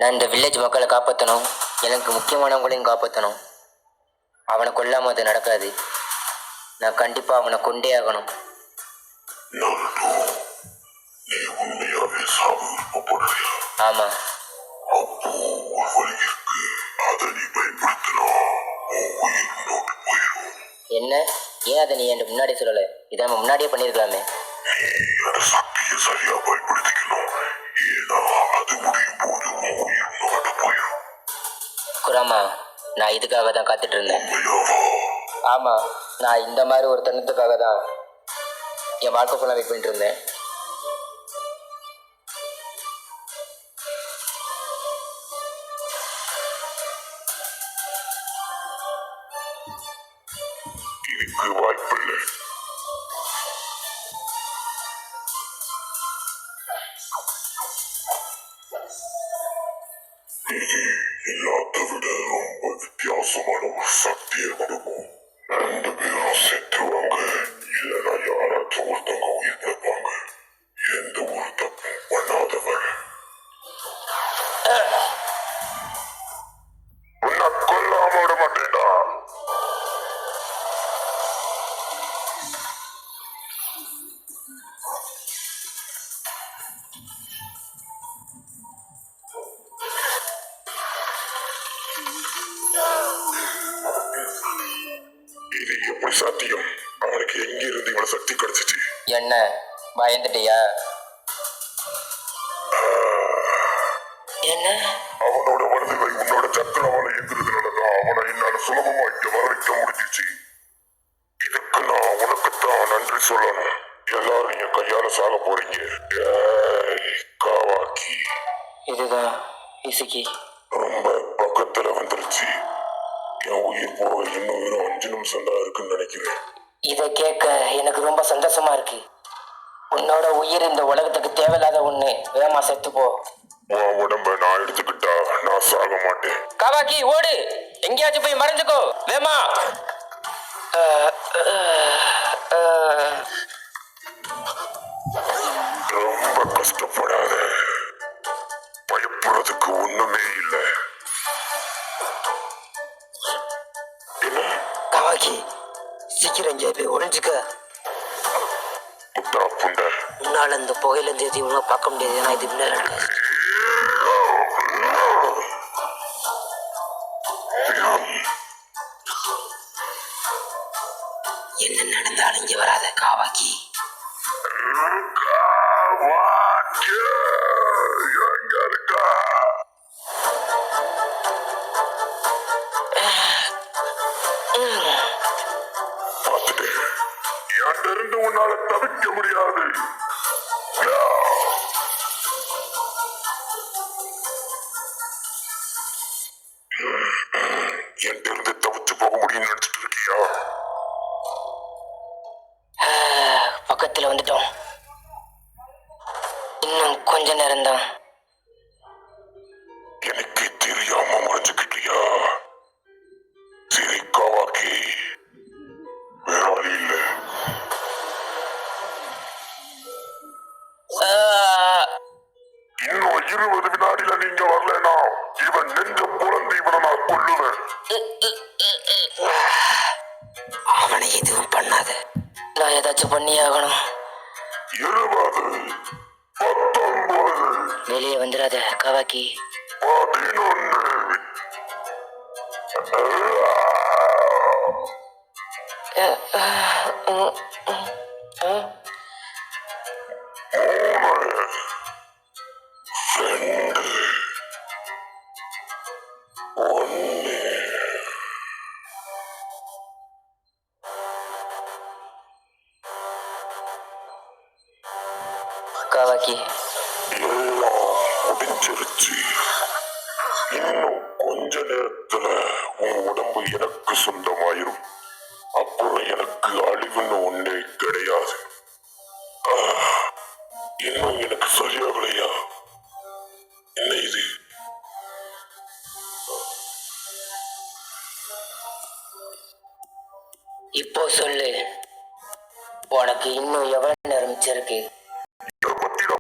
நான் இந்த வில்லேஜ் மக்களை காப்பாற்றணும், எனக்கு முக்கியமானவங்களையும் காப்பாற்றணும். அவனை கொல்லாமல் அது நடக்காது. நான் கண்டிப்பாக அவனை கொண்டே ஆகணும். ஆமா, என்ன ஏன் அதை நீ என் முன்னாடி சொல்லலை? இதை நம்ம முன்னாடியே பண்ணியிருக்கலாமே. குராமா, நான் இதுக்காக தான் காத்துட்டு இருந்தேன். ஆமா, நான் இந்த மாதிரி ஒரு தருணத்துக்காக தான் என் வாழ்க்கை ஃபுல்லாக வெயிட் பண்ணிட்டு இருந்தேன். வாய்ப்பில்லை. எல்லாத்த விட ரொம்ப வித்தியாசமான ஒரு சக்தியை கொடுக்கும். 2 பேரும் செத்துவாங்க, இல்லைன்னா யாராச்சும் ஒருத்தவங்க உயிர் வைப்பாங்க. எந்த ஒரு தப்பும் பண்ணாதவர் உன்னை கொல்லாம விட மாட்டேன்டா. இது எப்படி சாத்தியம்? அவனுக்கு எங்க இருந்து இவ்வளவு சக்தி கிடைச்சிச்சு? என்ன பயந்துட்டியா? என்ன அவனோட வலதுகை உன்னோட சக்கரவால எந்திரதுனாலதான் அவனை என்னால சுலபமா இங்க வர வைக்க முடிஞ்சிச்சு. இதுக்கு நான் உனக்குத்தான் நன்றி சொல்லணும். எல்லாரும் என் கையால சாக போறீங்க. காவாக்கி, இதுதான் இசுகி. ரொம்ப பக்கத்துல வந்துருச்சு. என் உயிர் போக இன்னும் வெறும் 5 நிமிஷம் தான் இருக்குன்னு நினைக்கிறேன். இதை கேட்க எனக்கு ரொம்ப சந்தோஷமா இருக்கு. உன்னோட உயிர் இந்த உலகத்துக்கு தேவையில்லாத ஒண்ணு. வேமா செத்து போ. உன் உடம்ப நான் எடுத்துக்கிட்டா நான் சாக மாட்டேன். காவாக்கி, ஓடு, எங்கேயாச்சும் போய் மறைஞ்சுக்கோ. வேமா. ரொம்ப கஷ்டப்படாத. பயப்படுறதுக்கு ஒண்ணுமே இல்லை. காவாக்கி, சீக்கிரம் இங்கே போய் ஒளிஞ்சுக்க. உன்னால இந்த புகையில இருந்து எதையும் பார்க்க முடியாது. ஏன்னா இது முன்னாடி இருக்காது. என்ன நடந்தாலும் இங்க வராத காவாக்கி. இருந்து உன்னால தவிர்க்க முடியாது. என்கிட்ட தவிர்த்து போக முடியும்னு நினைச்சிட்டு இருக்கியா? பக்கத்துல வந்துட்டோம். இன்னும் கொஞ்ச நேரம் தான். எனக்கு தெரியாம மறைஞ்சுக்கிட்டியா? சரி காவாக்கி, வேற வழி இல்லை. இன்னும் 20 வினாடியில நீங்க வரலனா இவன் நெஞ்ச புலந்து இவனை நான் கொல்லுவேன். அவனை எதுவும் பண்ணாத. நான் ஏதாச்சும் பண்ணியே ஆகணும். 20, 19, வெளியே வந்துடாத காவாக்கி. 11. காவாக்கி, எல்லாம் முடிஞ்சிருச்சு. இன்னும் கொஞ்ச நேரத்துல உன் உடம்பு எனக்கு சொந்தமாயிரும். அப்புறம் எனக்கு அழிவுன்னு ஒன்னே கிடையாது. இன்னும் எனக்கு சரியாகலையா?